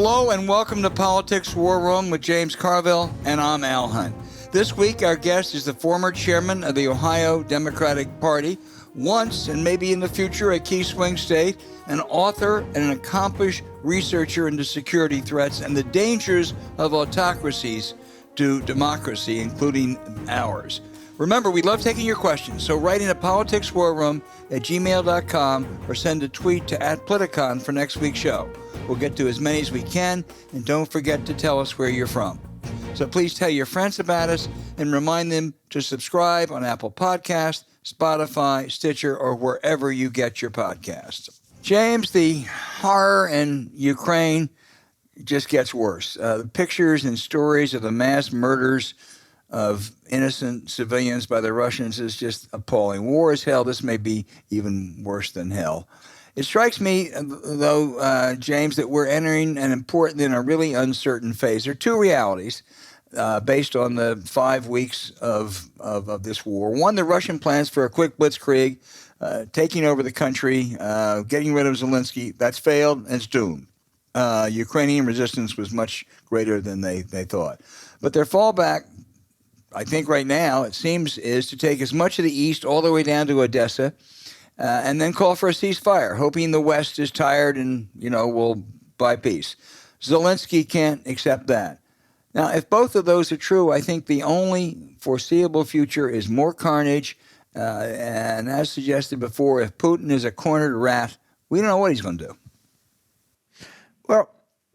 Hello and welcome to Politics War Room with James Carville, and I'm Al Hunt. This week our guest is the former chairman of the Ohio Democratic Party, once and maybe in the future a key swing state, an author and an accomplished researcher into security threats and the dangers of autocracies to democracy, including ours. Remember, we love taking your questions, so write in at politicswarroom@gmail.com or send a tweet to @Politicon for next week's show. We'll get to as many as we can, and don't forget to tell us where you're from. So please tell your friends about us and remind them to subscribe on Apple Podcasts, Spotify, Stitcher, or wherever you get your podcasts. James, the horror in Ukraine just gets worse. The pictures and stories of the mass murders of innocent civilians by the Russians is just appalling. War is hell. This may be even worse than hell. It strikes me, though, James, that we're entering an important and a really uncertain phase. There are two realities based on the 5 weeks of this war. One, the Russian plans for a quick blitzkrieg, taking over the country, getting rid of Zelensky. That's failed and it's doomed. Ukrainian resistance was much greater than they thought. But their fallback, I think right now, it seems, is to take as much of the east all the way down to Odessa, and then call for a ceasefire, hoping the West is tired and, will buy peace. Zelensky can't accept that. Now, if both of those are true, I think the only foreseeable future is more carnage. And as suggested before, if Putin is a cornered rat, we don't know what he's going to do. Well,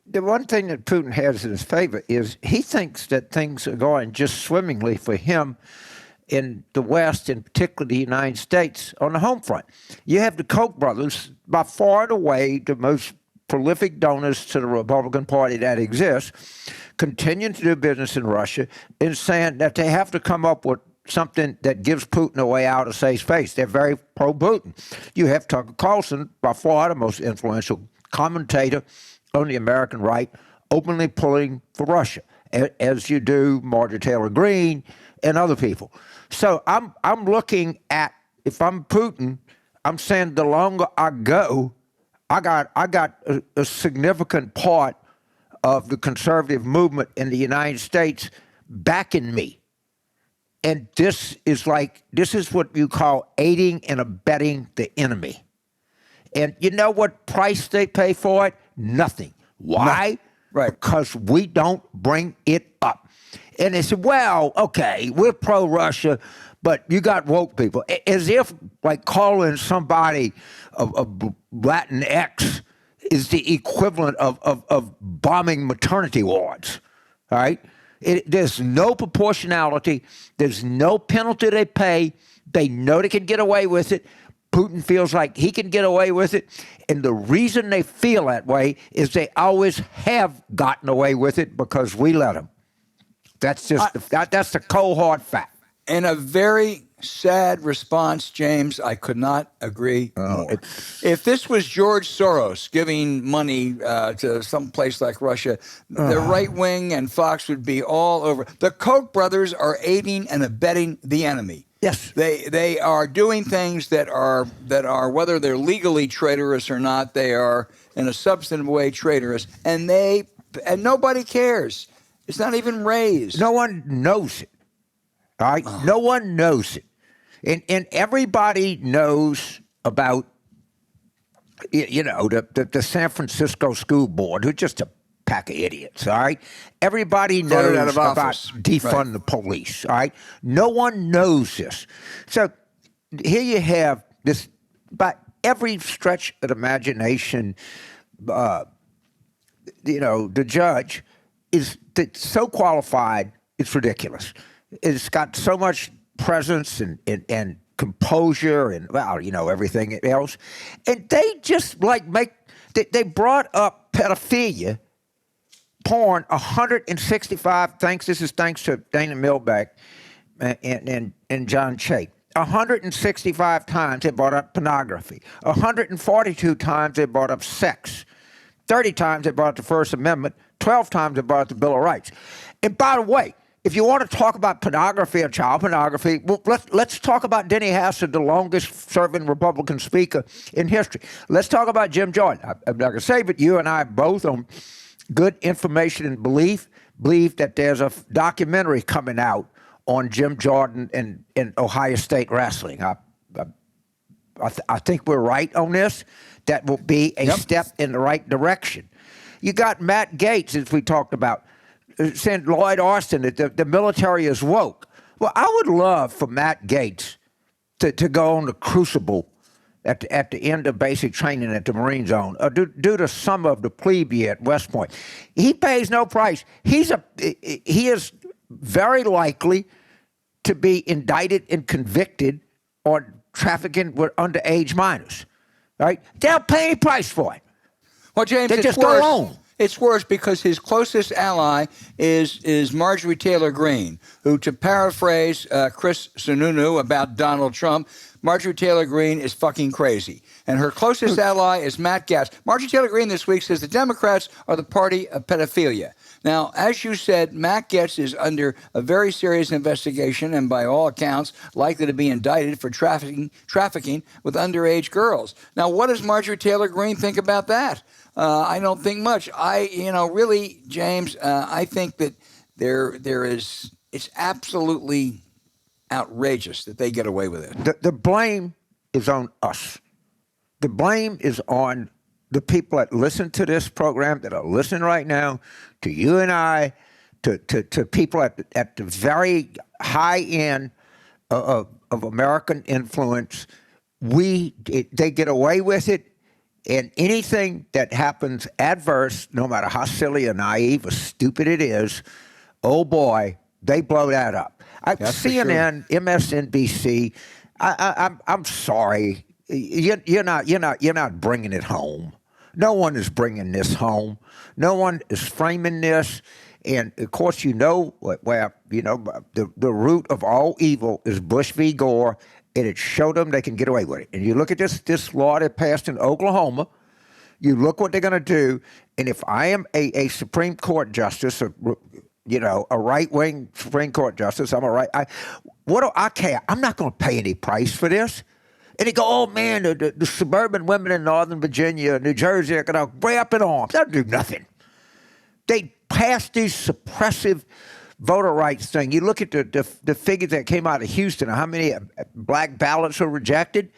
the one thing that Putin has in his favor is he thinks that things are going just swimmingly for him in the West, and particularly the United States, on the home front. You have the Koch brothers, by far and away the most prolific donors to the Republican Party that exists, continuing to do business in Russia and saying that they have to come up with something that gives Putin a way out of safe space. They're very pro-Putin. You have Tucker Carlson, by far the most influential commentator on the American right, openly pulling for Russia, as you do Marjorie Taylor Greene and other people. So I'm looking at, if I'm Putin, I'm saying the longer I go, I got a significant part of the conservative movement in the United States backing me. And this is what you call aiding and abetting the enemy. And you know what price they pay for it? Nothing. Why? Right. Because we don't bring it up. And they said, well, okay, we're pro-Russia, but you got woke people. As if, calling somebody a Latinx is the equivalent of bombing maternity wards, all right? There's no proportionality. There's no penalty they pay. They know they can get away with it. Putin feels like he can get away with it. And the reason they feel that way is they always have gotten away with it because we let them. That's just that's the cold hard fact. And a very sad response, James. I could not agree more. If this was George Soros giving money to some place like Russia, the right wing and Fox would be all over. The Koch brothers are aiding and abetting the enemy. Yes, they are doing things that are whether they're legally traitorous or not, they are in a substantive way traitorous, and nobody cares. It's not even raised. No one knows it. All right? No one knows it. And everybody knows about, the San Francisco school board, who's just a pack of idiots, all right? Everybody knows about defund the police, all right? No one knows this. So here you have this, by every stretch of imagination, the judge is so qualified, it's ridiculous. It's got so much presence and composure and, everything else. And they just they brought up pedophilia, porn 165, thanks to Dana Milbeck and John Chait. 165 times they brought up pornography. 142 times they brought up sex. 30 times they brought up the First Amendment. 12 times they brought up the Bill of Rights. And by the way, if you want to talk about pornography or child pornography, well, let's talk about Denny Hastert, the longest-serving Republican speaker in history. Let's talk about Jim Jordan. I'm not going to say, but you and I both on good information and believe that there's a documentary coming out on Jim Jordan and Ohio State wrestling. I think we're right on this. That will be a step in the right direction. You got Matt Gaetz, as we talked about, saying Lloyd Austin that the military is woke. Well, I would love for Matt Gaetz to go on the crucible at the end of basic training at the Marine Zone, or do to some of the plebe at West Point. He pays no price. He is very likely to be indicted and convicted on trafficking with underage minors. Right? They don't pay any price for it. Well, James, they just go on. It's worse because his closest ally is Marjorie Taylor Greene, who, to paraphrase Chris Sununu about Donald Trump, Marjorie Taylor Greene is fucking crazy. And her closest ally is Matt Gaetz. Marjorie Taylor Greene this week says the Democrats are the party of pedophilia. Now, as you said, Matt Gaetz is under a very serious investigation and, by all accounts, likely to be indicted for trafficking with underage girls. Now, what does Marjorie Taylor Greene think about that? I don't think much. Really, James, I think that it's absolutely outrageous that they get away with it. The blame is on us. The blame is on the people that listen to this program, that are listening right now, to you and I, to people at the very high end of American influence. They get away with it. And anything that happens adverse, no matter how silly or naive or stupid it is, oh boy, they blow that up. CNN, sure. MSNBC. I'm sorry, you're not bringing it home. No one is bringing this home. No one is framing this. And of course, the root of all evil is Bush v. Gore. And it showed them they can get away with it. And you look at this law that passed in Oklahoma, you look what they're going to do, and if I am a Supreme Court justice, a right-wing Supreme Court justice, what do I care? I'm not going to pay any price for this. And they go, oh, man, the suburban women in Northern Virginia, New Jersey are going to way up in arms. They'll do nothing. They passed these suppressive voter rights thing. You look at the figures that came out of Houston, how many black ballots were rejected.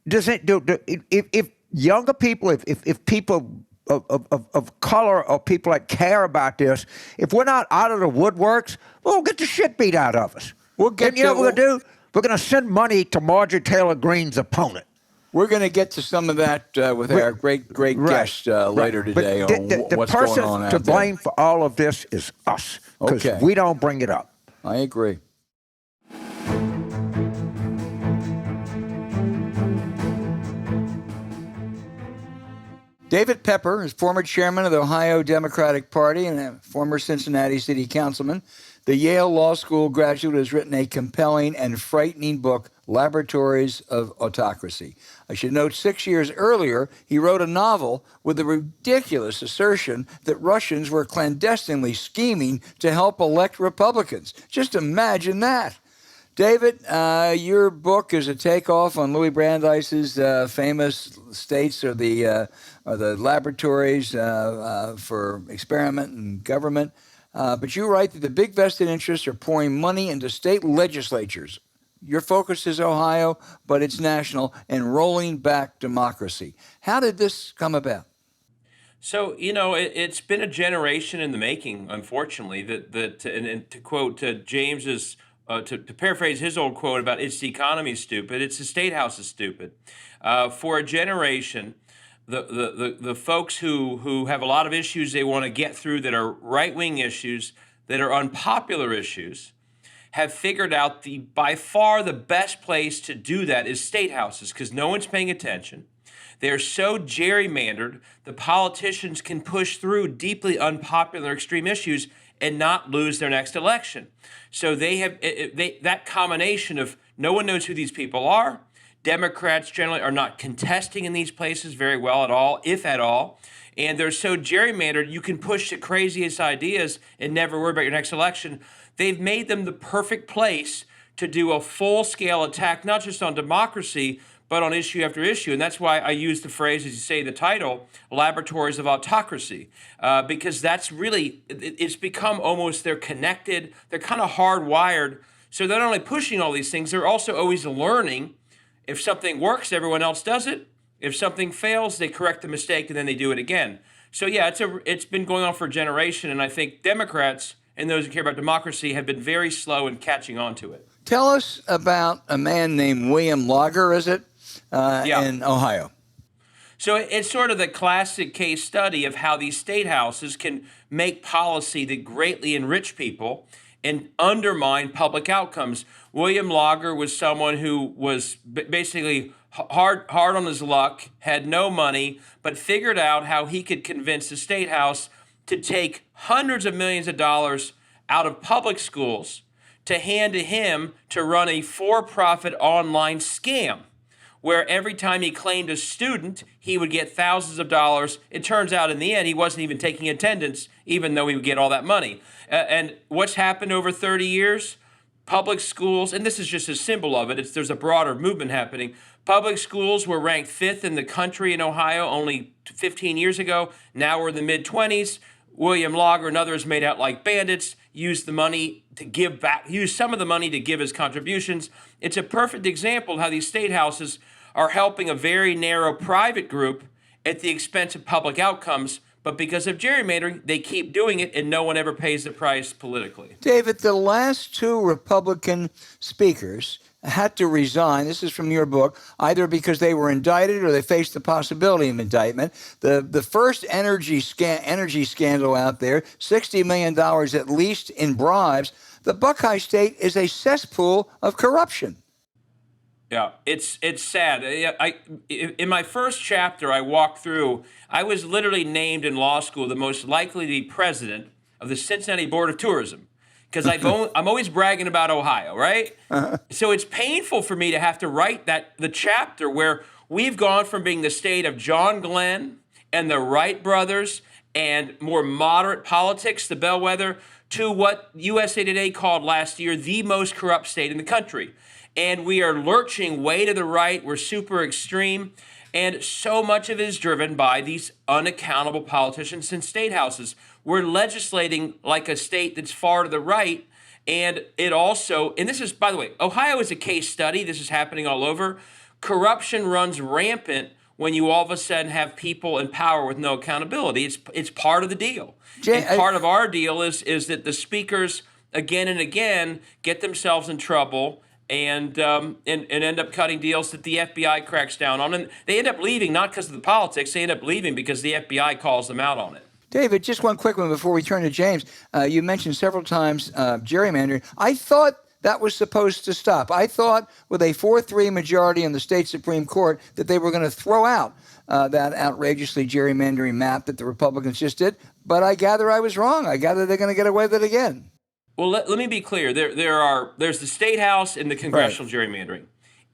If younger people, if people of color or people that care about this, if we're not out of the woodworks, we'll get the shit beat out of us. What we're going to do? We're going to send money to Marjorie Taylor Greene's opponent. We're going to get to some of that with our great guest later today on what's going on out there. The person to blame for all of this is us, because we don't bring it up. I agree. David Pepper is former chairman of the Ohio Democratic Party and a former Cincinnati city councilman. The Yale Law School graduate has written a compelling and frightening book, Laboratories of Autocracy. I should note 6 years earlier, he wrote a novel with the ridiculous assertion that Russians were clandestinely scheming to help elect Republicans. Just imagine that. David, your book is a takeoff on Louis Brandeis's famous states or the laboratories for experiment and government. But you write that the big vested interests are pouring money into state legislatures. Your focus is Ohio, but it's national, and rolling back democracy. How did this come about? So, it's been a generation in the making, unfortunately, and to quote James's, to paraphrase his old quote about it's the economy stupid, it's the state house is stupid. For a generation, the folks who have a lot of issues they want to get through that are right-wing issues, that are unpopular issues, have figured out by far the best place to do that is state houses, because no one's paying attention. They're so gerrymandered, the politicians can push through deeply unpopular extreme issues and not lose their next election. So they have that combination of no one knows who these people are. Democrats generally are not contesting in these places very well at all, if at all. And they're so gerrymandered, you can push the craziest ideas and never worry about your next election. They've made them the perfect place to do a full-scale attack, not just on democracy, but on issue after issue. And that's why I use the phrase, as you say, the title, laboratories of autocracy, because that's really, it's become almost, they're connected, they're kind of hardwired. So they're not only pushing all these things, they're also always learning. If something works, everyone else does it. If something fails, they correct the mistake and then they do it again. So yeah, it's been going on for a generation, and I think Democrats and those who care about democracy have been very slow in catching on to it. Tell us about a man named William Lager, is it, in Ohio? So it's sort of the classic case study of how these state houses can make policy that greatly enrich people and undermine public outcomes. William Lager was someone who was basically hard on his luck, had no money, but figured out how he could convince the state house to take hundreds of millions of dollars out of public schools to hand to him to run a for-profit online scam, where every time he claimed a student, he would get thousands of dollars. It turns out in the end, he wasn't even taking attendance, even though he would get all that money. And what's happened over 30 years? Public schools, and this is just a symbol of it, there's a broader movement happening. Public schools were ranked 5th in the country in Ohio only 15 years ago. Now we're in the mid-20s. William Lager and others made out like bandits, used the money to give back, used some of the money to give as contributions. It's a perfect example of how these state houses are helping a very narrow private group at the expense of public outcomes. But because of gerrymandering, they keep doing it, and no one ever pays the price politically. David, the last two Republican speakers had to resign. This is from your book, either because they were indicted or they faced the possibility of indictment. The first energy scandal out there, $60 million at least in bribes. The Buckeye State is a cesspool of corruption. Yeah, it's sad. In my first chapter, I walked through, I was literally named in law school the most likely to be president of the Cincinnati Board of Tourism, because I'm always bragging about Ohio, right? So it's painful for me to have to write the chapter where we've gone from being the state of John Glenn and the Wright brothers and more moderate politics, the bellwether, to what USA Today called last year the most corrupt state in the country. And we are lurching way to the right. We're super extreme. And so much of it is driven by these unaccountable politicians in state houses. We're legislating like a state that's far to the right. And it also, and this is, by the way, Ohio is a case study. This is happening all over. Corruption runs rampant when you all of a sudden have people in power with no accountability. It's part of the deal. And part of our deal is that the speakers, again and again, get themselves in trouble and end up cutting deals that the FBI cracks down on. And they end up leaving not because of the politics. They end up leaving because the FBI calls them out on it. David, just one quick one before we turn to James. You mentioned several times gerrymandering. I thought that was supposed to stop. I thought with a 4-3 majority in the state Supreme Court that they were going to throw out that outrageously gerrymandering map that the Republicans just did. But I gather I was wrong. I gather they're going to get away with it again. Well, let me be clear. There's the state house and the congressional gerrymandering.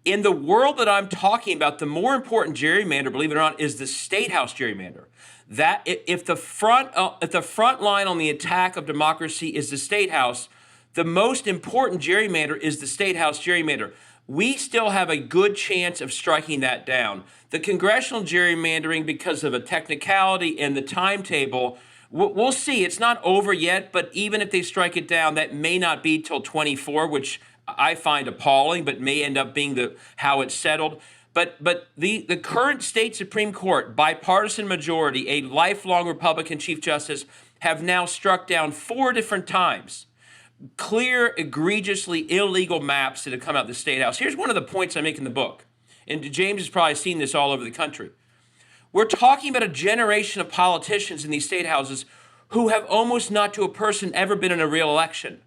In the world that I'm talking about, the more important gerrymander, believe it or not, is the state house gerrymander. That if the front line on the attack of democracy is the state house, the most important gerrymander is the state house gerrymander. We still have a good chance of striking that down. The congressional gerrymandering, because of a technicality and the timetable, we'll see. It's not over yet, but even if they strike it down, that may not be till 24, which I find appalling, but may end up being how it's settled. But the current state Supreme Court, bipartisan majority, a lifelong Republican Chief Justice, have now struck down 4 different times clear, egregiously illegal maps that have come out of the state house. Here's one of the points I make in the book, and James has probably seen this all over the country. We're talking about a generation of politicians in these state houses who have almost not to a person ever been in a real election.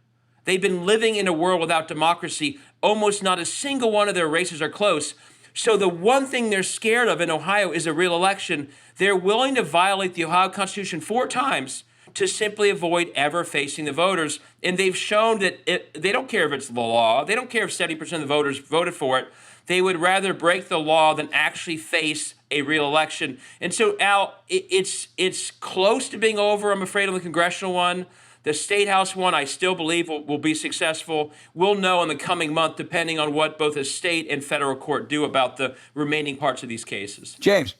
They've been living in a world without democracy. Almost not a single one of their races are close. So the one thing they're scared of in Ohio is a real election. They're willing to violate the Ohio Constitution 4 times to simply avoid ever facing the voters. And they've shown that they don't care if it's the law. They don't care if 70% of the voters voted for it. They would rather break the law than actually face a real election. And so, Al, it's close to being over, I'm afraid, on the congressional one. The State House one, I still believe will be successful. We'll know in the coming month, depending on what both a state and federal court do about the remaining parts of these cases. James.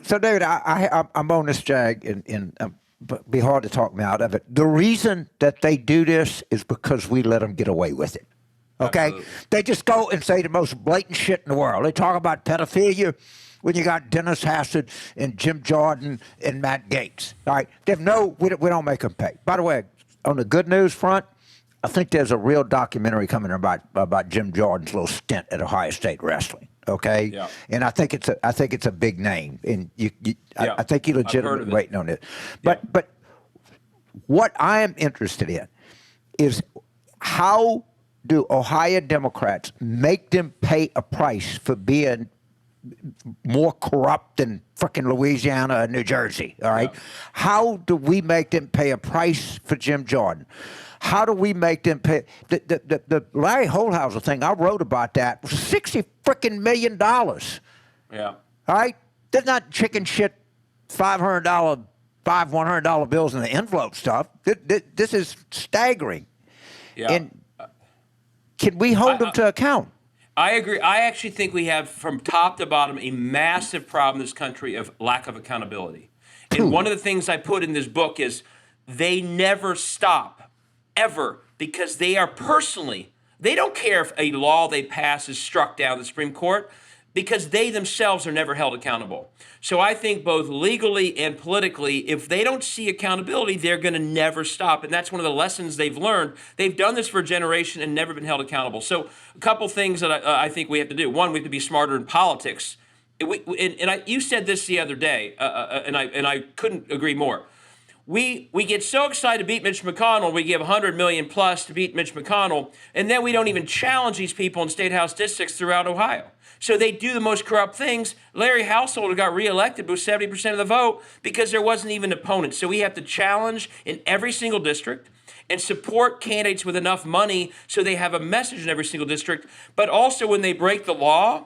So, David, I'm on this jag, and be hard to talk me out of it. The reason that they do this is because we let them get away with it. Okay? Absolutely. They just go and say the most blatant shit in the world. They talk about pedophilia when you got Dennis Hassett and Jim Jordan and Matt Gaetz. All right? We don't make them pay. By the way, on the good news front, I think there's a real documentary coming about Jim Jordan's little stint at Ohio State wrestling. Okay, yeah. And I think it's a big name, and I think you're legitimately waiting on it. But what I am interested in is how do Ohio Democrats make them pay a price for being more corrupt than frickin' Louisiana and New Jersey? All right, Yeah. How do we make them pay a price for Jim Jordan? How do we make them pay? The Larry Holthauser thing, I wrote about that, was $60 frickin' million. Yeah. All right? There's not chicken shit $500, $100 bills in the envelope stuff. This is staggering. Yeah. And can we hold them to account? I agree. I actually think we have, from top to bottom, a massive problem in this country of lack of accountability. And one of the things I put in this book is they never stop, ever, because they don't care if a law they pass is struck down in the Supreme Court, because they themselves are never held accountable. So I think both legally and politically, if they don't see accountability, they're going to never stop. And that's one of the lessons they've learned. They've done this for a generation and never been held accountable. So a couple things that I think we have to do. One, we have to be smarter in politics. You said this the other day, and I couldn't agree more. We get so excited to beat Mitch McConnell, we give $100 million plus to beat Mitch McConnell, and then we don't even challenge these people in state house districts throughout Ohio. So they do the most corrupt things. Larry Householder got reelected with 70% of the vote because there wasn't even an opponent. So we have to challenge in every single district and support candidates with enough money so they have a message in every single district. But also when they break the law,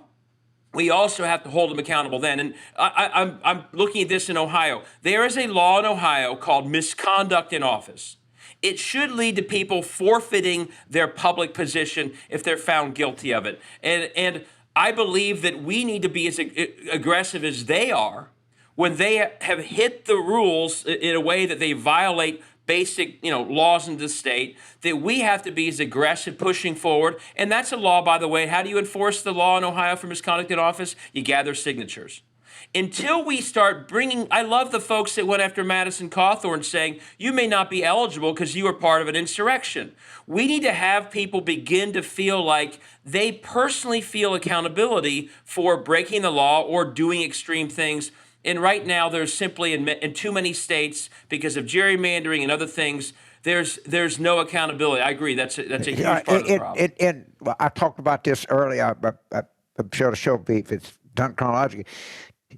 we also have to hold them accountable then. And I'm looking at this in Ohio. There is a law in Ohio called misconduct in office. It should lead to people forfeiting their public position if they're found guilty of it. And I believe that we need to be as aggressive as they are when they have hit the rules in a way that they violate basic, laws in the state, that we have to be as aggressive pushing forward. And that's a law, by the way. How do you enforce the law in Ohio for misconduct in office? You gather signatures. Until we start I love the folks that went after Madison Cawthorn saying, you may not be eligible because you were part of an insurrection. We need to have people begin to feel like they personally feel accountability for breaking the law or doing extreme things. And right now, there's simply in too many states, because of gerrymandering and other things, there's no accountability. I agree. That's a huge part of the problem. And I talked about this earlier. I'm sure the show will be, if it's done chronologically.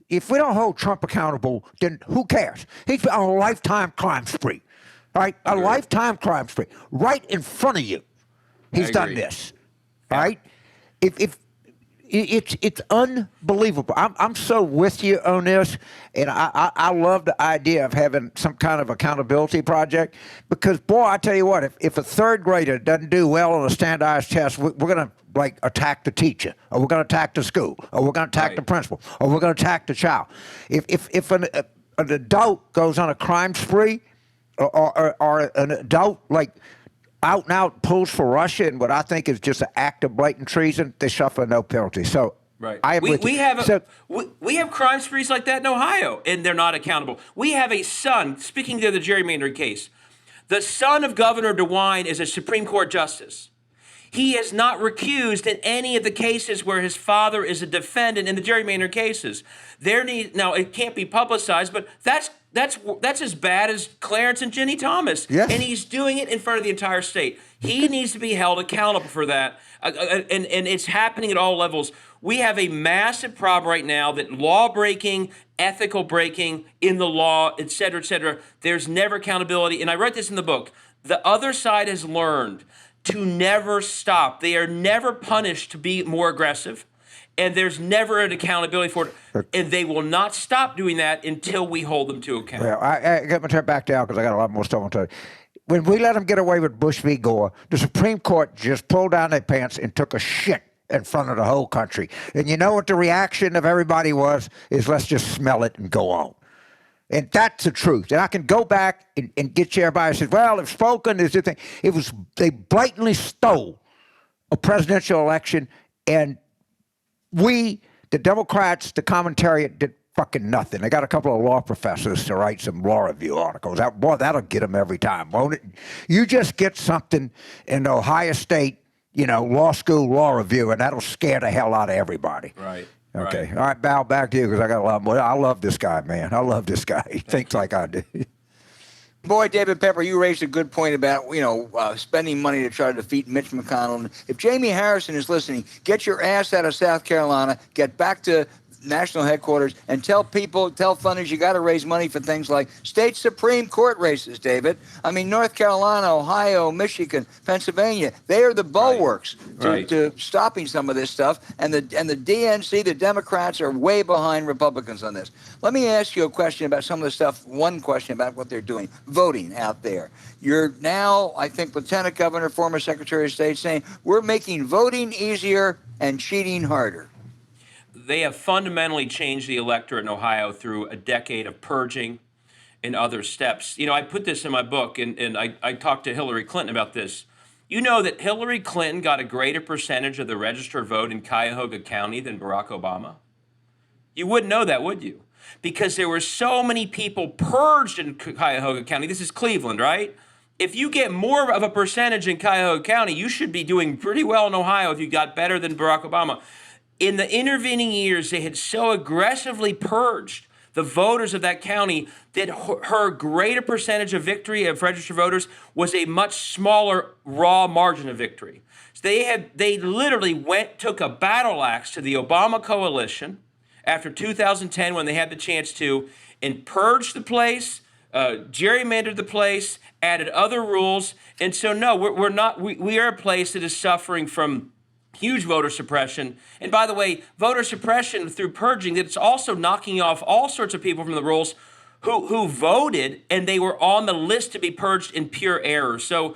If we don't hold Trump accountable, then who cares? He's been on a lifetime crime spree. All right? A lifetime crime spree. Right in front of you. He's done this. All right? It's unbelievable. I'm so with you on this, and I love the idea of having some kind of accountability project, because, boy, I tell you what, if a third grader doesn't do well on a standardized test, we're going to attack the teacher, or we're going to attack the school, or we're going to attack the principal, or we're going to attack the child. If an adult goes on a crime spree, or an adult out and out pulls for Russia and what I think is just an act of blatant treason, they suffer no penalty. So right. I am we have crime sprees like that in Ohio, and they're not accountable. We have a son, speaking to the gerrymandering case, the son of Governor DeWine is a Supreme Court justice. He is not recused in any of the cases where his father is a defendant in the gerrymander cases. Now, it can't be publicized, but that's as bad as Clarence and Ginny Thomas. Yes. And he's doing it in front of the entire state. He needs to be held accountable for that. And it's happening at all levels. We have a massive problem right now that law breaking, ethical breaking in the law, et cetera, there's never accountability. And I wrote this in the book. The other side has learned to never stop. They are never punished to be more aggressive, and there's never an accountability for it, and they will not stop doing that until we hold them to account. Well, I got my turn back down because I got a lot more stuff on to. when we let them get away with Bush v. Gore, the Supreme Court just pulled down their pants and took a shit in front of the whole country. And you know what the reaction of everybody was? Is let's just smell it and go on. And that's the truth. And I can go back and get you everybody who says, well, if spoken is the thing. They blatantly stole a presidential election, and we, the Democrats, the commentariat, did fucking nothing. They got a couple of law professors to write some law review articles. That'll get them every time, won't it? You just get something in the Ohio State, law school law review, and that'll scare the hell out of everybody. Right. Okay. Right. All right, Val, back to you because I got a lot more. I love this guy, man. I love this guy. He thinks like I do. Boy, David Pepper, you raised a good point about, spending money to try to defeat Mitch McConnell. If Jamie Harrison is listening, get your ass out of South Carolina, get back to national headquarters, and tell funders you got to raise money for things like state Supreme Court races, David. I mean, North Carolina, Ohio, Michigan, Pennsylvania, they are the bulwarks to stopping some of this stuff. And the DNC, the Democrats, are way behind Republicans on this. Let me ask you a question about some of the stuff, one question about what they're doing, voting out there. You're now, I think, Lieutenant Governor, former Secretary of State, saying we're making voting easier and cheating harder. They have fundamentally changed the electorate in Ohio through a decade of purging and other steps. I put this in my book, and I talked to Hillary Clinton about this. You know that Hillary Clinton got a greater percentage of the registered vote in Cuyahoga County than Barack Obama? You wouldn't know that, would you? Because there were so many people purged in Cuyahoga County. This is Cleveland, right? If you get more of a percentage in Cuyahoga County, you should be doing pretty well in Ohio if you got better than Barack Obama. In the intervening years, they had so aggressively purged the voters of that county that her greater percentage of victory of registered voters was a much smaller raw margin of victory. So they literally took a battle axe to the Obama coalition after 2010 when they had the chance to, and purged the place, gerrymandered the place, added other rules. And so no, we are a place that is suffering from huge voter suppression. And by the way, voter suppression through purging, it's also knocking off all sorts of people from the rolls who voted and they were on the list to be purged in pure error. So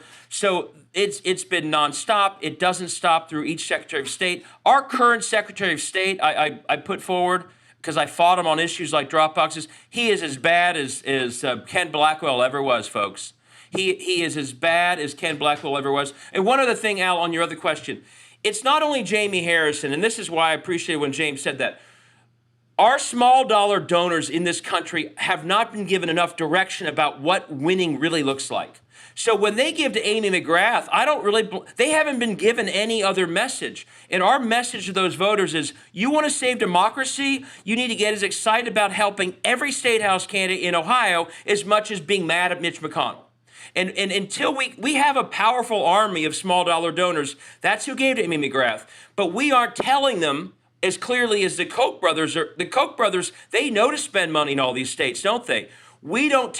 it's been nonstop. It doesn't stop through each Secretary of State. Our current Secretary of State, I put forward, because I fought him on issues like drop boxes, he is as bad as Ken Blackwell ever was, folks. He is as bad as Ken Blackwell ever was. And one other thing, Al, on your other question, it's not only Jamie Harrison, and this is why I appreciate when James said that. Our small dollar donors in this country have not been given enough direction about what winning really looks like. So when they give to Amy McGrath, they haven't been given any other message. And our message to those voters is, you want to save democracy, you need to get as excited about helping every state house candidate in Ohio as much as being mad at Mitch McConnell. And until we have a powerful army of small dollar donors, that's who gave to Amy McGrath. But we aren't telling them as clearly as the Koch brothers are. The Koch brothers, they know to spend money in all these states, don't they? We don't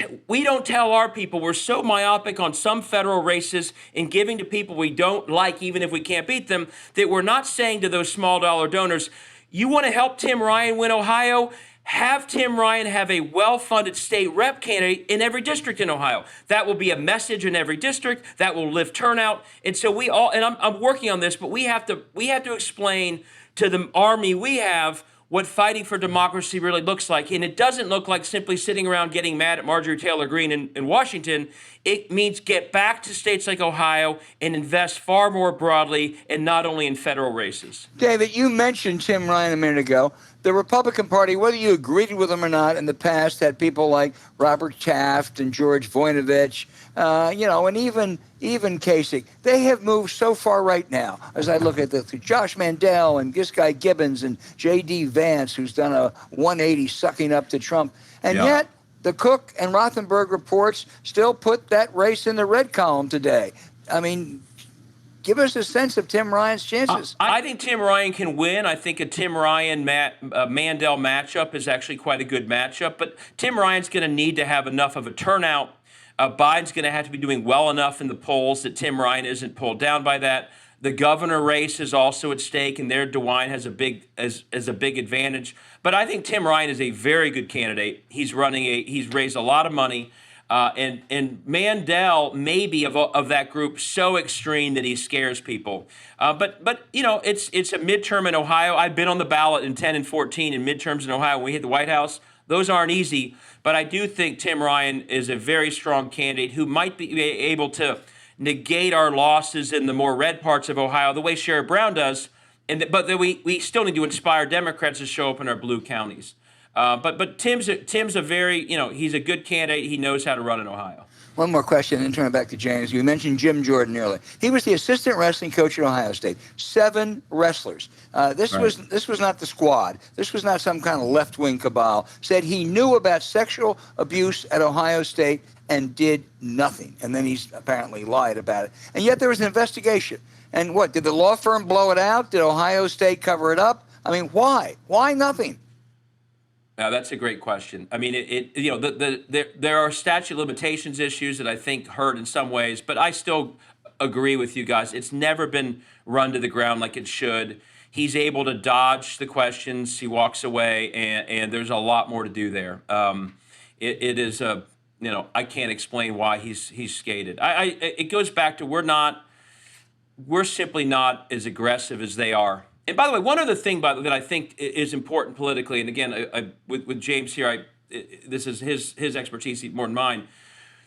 tell our people. We're so myopic on some federal races and giving to people we don't like, even if we can't beat them, that we're not saying to those small dollar donors, you want to help Tim Ryan win Ohio? Have Tim Ryan have a well-funded state rep candidate in every district in Ohio. That will be a message in every district. That will lift turnout. And so I'm working on this, but we have to explain to the army we have what fighting for democracy really looks like. And it doesn't look like simply sitting around getting mad at Marjorie Taylor Greene in Washington. It means get back to states like Ohio and invest far more broadly and not only in federal races. David, you mentioned Tim Ryan a minute ago. The Republican Party, whether you agreed with them or not, in the past had people like Robert Taft and George Voinovich, and even Kasich. They have moved so far right now. As I look at Josh Mandel and this guy Gibbons and J.D. Vance, who's done a 180 sucking up to Trump. And yet the Cook and Rothenberg reports still put that race in the red column today. I mean, give us a sense of Tim Ryan's chances. I think Tim Ryan can win. I think a Tim Ryan Mandel matchup is actually quite a good matchup. But Tim Ryan's going to need to have enough of a turnout. Biden's going to have to be doing well enough in the polls that Tim Ryan isn't pulled down by that. The governor race is also at stake, and there DeWine has a big advantage. But I think Tim Ryan is a very good candidate. He's raised a lot of money. And Mandel may be of that group so extreme that he scares people. But it's a midterm in Ohio. I've been on the ballot in 10 and 14 in midterms in Ohio when we hit the White House. Those aren't easy, but I do think Tim Ryan is a very strong candidate who might be able to negate our losses in the more red parts of Ohio the way Sherrod Brown does. But we still need to inspire Democrats to show up in our blue counties. But Tim's a very, he's a good candidate. He knows how to run in Ohio. One more question, and turn it back to James. You mentioned Jim Jordan earlier. He was the assistant wrestling coach at Ohio State. 7 wrestlers. This was not the squad. This was not some kind of left-wing cabal. Said he knew about sexual abuse at Ohio State and did nothing. And then he's apparently lied about it. And yet there was an investigation. And what, did the law firm blow it out? Did Ohio State cover it up? I mean, why? Why nothing? Now, that's a great question. I mean, there are statute of limitations issues that I think hurt in some ways, but I still agree with you guys. It's never been run to the ground like it should. He's able to dodge the questions. He walks away, and there's a lot more to do there. It is I can't explain why he's skated. It goes back to we're simply not as aggressive as they are. And by the way, one other thing that I think is important politically, and again, with James here, this is his expertise more than mine.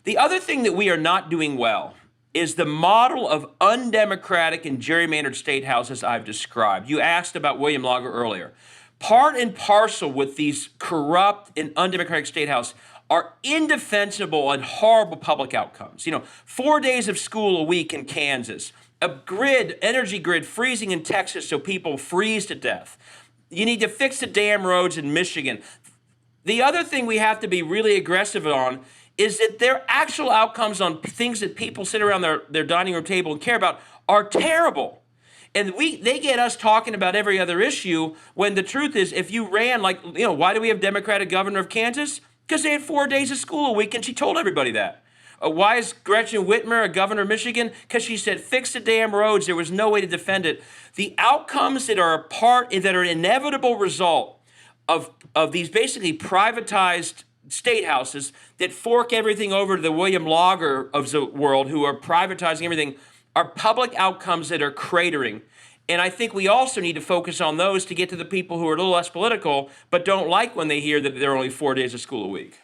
The other thing that we are not doing well is the model of undemocratic and gerrymandered state houses I've described. You asked about William Lager earlier. Part and parcel with these corrupt and undemocratic state houses are indefensible and horrible public outcomes. 4 days of school a week in Kansas, a energy grid freezing in Texas so people freeze to death. You need to fix the damn roads in Michigan. The other thing we have to be really aggressive on is that their actual outcomes on things that people sit around their dining room table and care about are terrible. And they get us talking about every other issue when the truth is, if you ran why do we have Democratic governor of Kansas? Because they had 4 days of school a week and she told everybody that. Why is Gretchen Whitmer a governor of Michigan? Because she said, fix the damn roads. There was no way to defend it. The outcomes that are an inevitable result of these basically privatized state houses that fork everything over to the William Lager of the world, who are privatizing everything, are public outcomes that are cratering. And I think we also need to focus on those to get to the people who are a little less political, but don't like when they hear that there are only 4 days of school a week.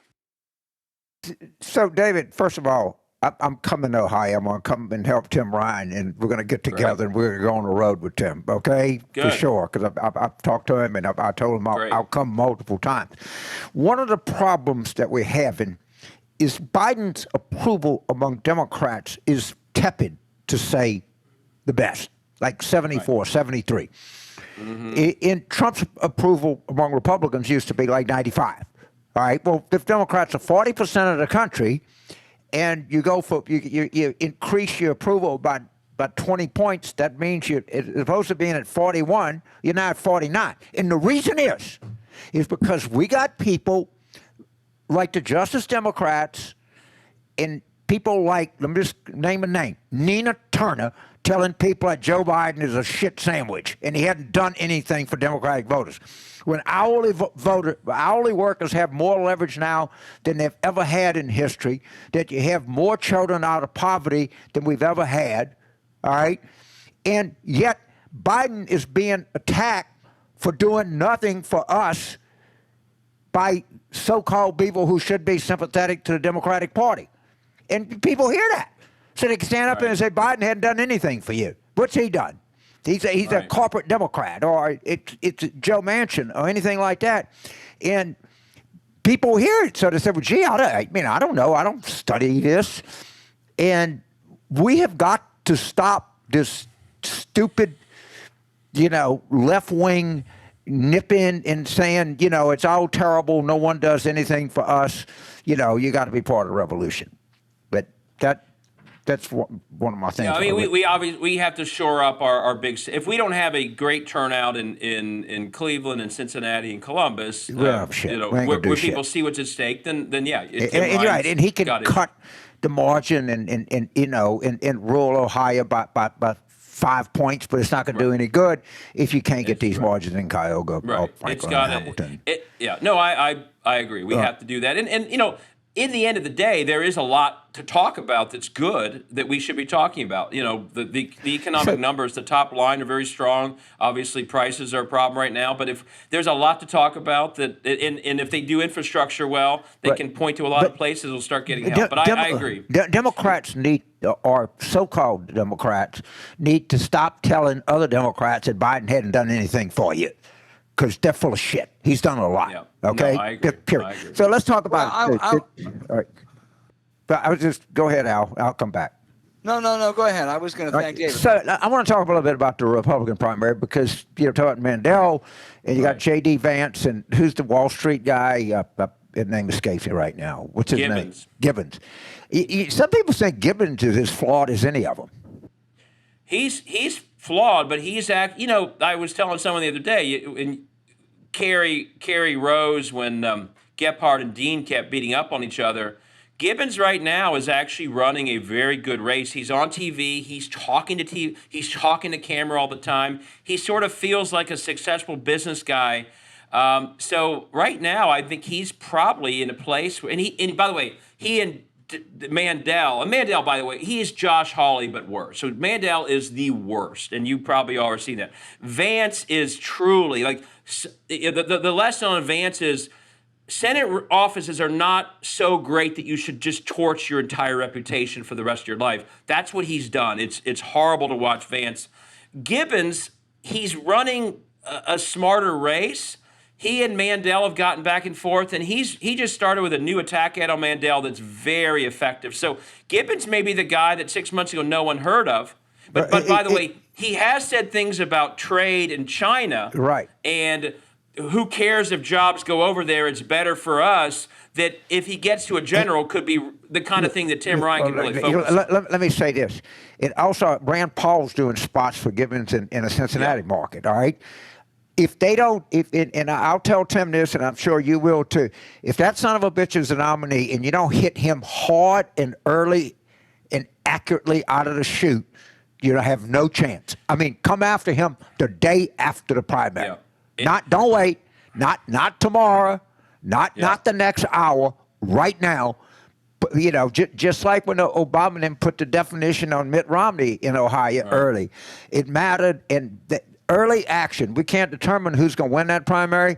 So, David, first of all, I'm coming to Ohio. I'm going to come and help Tim Ryan, and we're going to get together and we're going to go on the road with Tim, okay? Good. For sure, because I've talked to him and I told him I'll come multiple times. One of the problems that we're having is Biden's approval among Democrats is tepid, to say the best, like 74, 73. Mm-hmm. In Trump's approval among Republicans used to be like 95. All right. Well, if Democrats are 40% of the country, and you go for you increase your approval by 20 points, that means you're supposed to being at 41, you're now at 49. And the reason is because we got people like the Justice Democrats and people like, let me just name a name, Nina Turner, telling people that Joe Biden is a shit sandwich and he hadn't done anything for Democratic voters. When hourly workers have more leverage now than they've ever had in history, that you have more children out of poverty than we've ever had, all right? And yet Biden is being attacked for doing nothing for us by so-called people who should be sympathetic to the Democratic Party. And people hear that. So they can stand up and say, Biden hadn't done anything for you. What's he done? He's a corporate Democrat, or it's Joe Manchin, or anything like that. And people hear it. So they say, well, gee, I don't know. I don't study this. And we have got to stop this stupid, left-wing nipping and saying, it's all terrible. No one does anything for us. You got to be part of the revolution. But that's one of my things. Yeah, I mean, we obviously we have to shore up our big. If we don't have a great turnout in Cleveland and Cincinnati and Columbus, where people see what's at stake, then yeah, and right, and he can cut the margin in rural Ohio by 5 points, but it's not going to do any good if you can't get these margins in Cuyahoga or Franklin or Hamilton. I agree. We have to do that, and in the end of the day, there is a lot to talk about that's good that we should be talking about. You know, the economic numbers, the top line are very strong. Obviously, prices are a problem right now. But if there's a lot to talk about, and if they do infrastructure well, they can point to a lot of places will start getting help. But I agree. Democrats or so-called Democrats, need to stop telling other Democrats that Biden hadn't done anything for you. Because they're full of shit. He's done a lot. Yeah. Okay? No, I agree. Period. I agree. So let's talk about it. I'll, All right. But I was just, go ahead, Al. I'll come back. No, go ahead. I was going to thank David. So I want to talk a little bit about the Republican primary because, talk about Mandel, and you got J.D. Vance, and who's the Wall Street guy? His name escapes me right now. What's his name? Gibbons. Some people think Gibbons is as flawed as any of them. He's flawed, but he's I was telling someone the other day, and Kerry rose when Gephardt and Dean kept beating up on each other. Gibbons right now is actually running a very good race. He's on TV. He's talking to TV. He's talking to camera all the time. He sort of feels like a successful business guy. So right now, I think he's probably in a place where, and by the way, he and Mandel, by the way, he is Josh Hawley, but worse. So Mandel is the worst, and you probably already seen that. Vance is truly, like, the lesson on Vance is Senate offices are not so great that you should just torch your entire reputation for the rest of your life. That's what he's done. It's horrible to watch Vance. Gibbons, he's running a smarter race. He and Mandel have gotten back and forth, and he just started with a new attack ad on Mandel that's very effective. So Gibbons may be the guy that 6 months ago no one heard of. But by the way, he has said things about trade in China. Right. And who cares if jobs go over there? It's better for us. That if he gets to a general, could be the kind of thing that Tim Ryan can really focus on. Let me say this. It also, Rand Paul's doing spots for Gibbons in a Cincinnati market, all right? If they don't, and I'll tell Tim this, and I'm sure you will too, if that son of a bitch is a nominee and you don't hit him hard and early and accurately out of the chute, you have no chance. I mean, come after him the day after the primary. Yeah. Don't wait, not tomorrow, not the next hour, right now. Just like when Obama then put the definition on Mitt Romney in Ohio early. It mattered, and early action. We can't determine who's going to win that primary,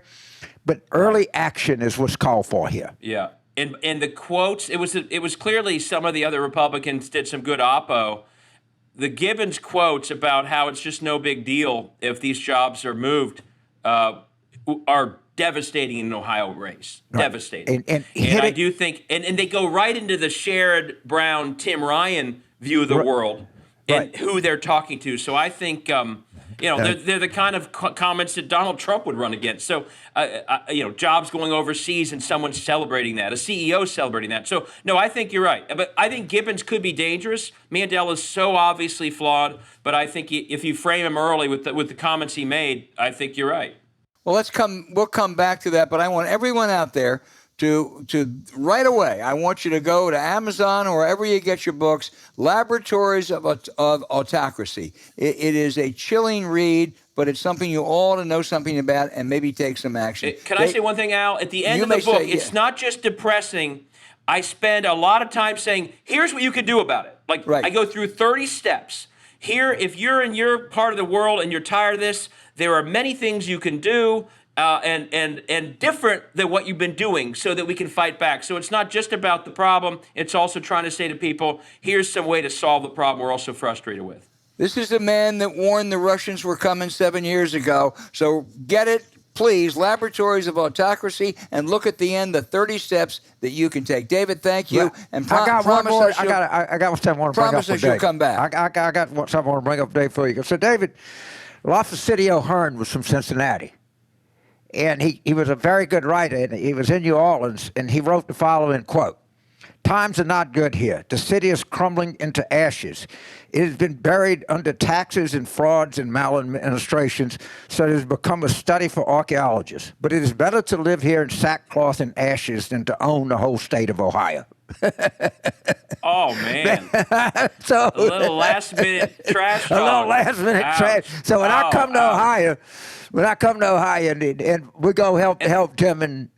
but early action is what's called for here. Yeah, and the quotes. It was clearly some of the other Republicans did some good oppo. The Gibbons quotes about how it's just no big deal if these jobs are moved are devastating in an Ohio race. Right. Devastating. And I do think, and they go right into the Sherrod Brown, Tim Ryan view of the world and who they're talking to. So I think, they're the kind of comments that Donald Trump would run against. So, jobs going overseas and someone celebrating that, a CEO celebrating that. So, no, I think you're right. But I think Gibbons could be dangerous. Mandel is so obviously flawed. But I think if you frame him early with the comments he made, I think you're right. Well, we'll come back to that, but I want everyone out there to right away, I want you to go to Amazon or wherever you get your books, Laboratories of Autocracy. It is a chilling read, but it's something you all ought to know something about and maybe take some action. Can I say one thing, Al? At the end of the book, it's not just depressing. I spend a lot of time saying, here's what you can do about it. I go through 30 steps. Here, if you're in your part of the world and you're tired of this, there are many things you can do and different than what you've been doing so that we can fight back. So it's not just about the problem. It's also trying to say to people, here's some way to solve the problem we're also frustrated with. This is the man that warned the Russians were coming 7 years ago. So get it, please, Laboratories of Autocracy, and look at the end, the 30 steps that you can take. David, thank you. And I got one more. I got something I want to bring up. Promise us you'll come back. I got something I want to bring up, Dave, for you. So, David, Lafayette O'Hearn was from Cincinnati. And he was a very good writer, and he was in New Orleans, and he wrote the following quote: "Times are not good here. The city is crumbling into ashes. It has been buried under taxes and frauds and maladministrations, so it has become a study for archaeologists. But it is better to live here in sackcloth and ashes than to own the whole state of Ohio." Oh, man. So a little last-minute trash talk. A little last-minute trash. So when I come to Ohio, and we go help Tim and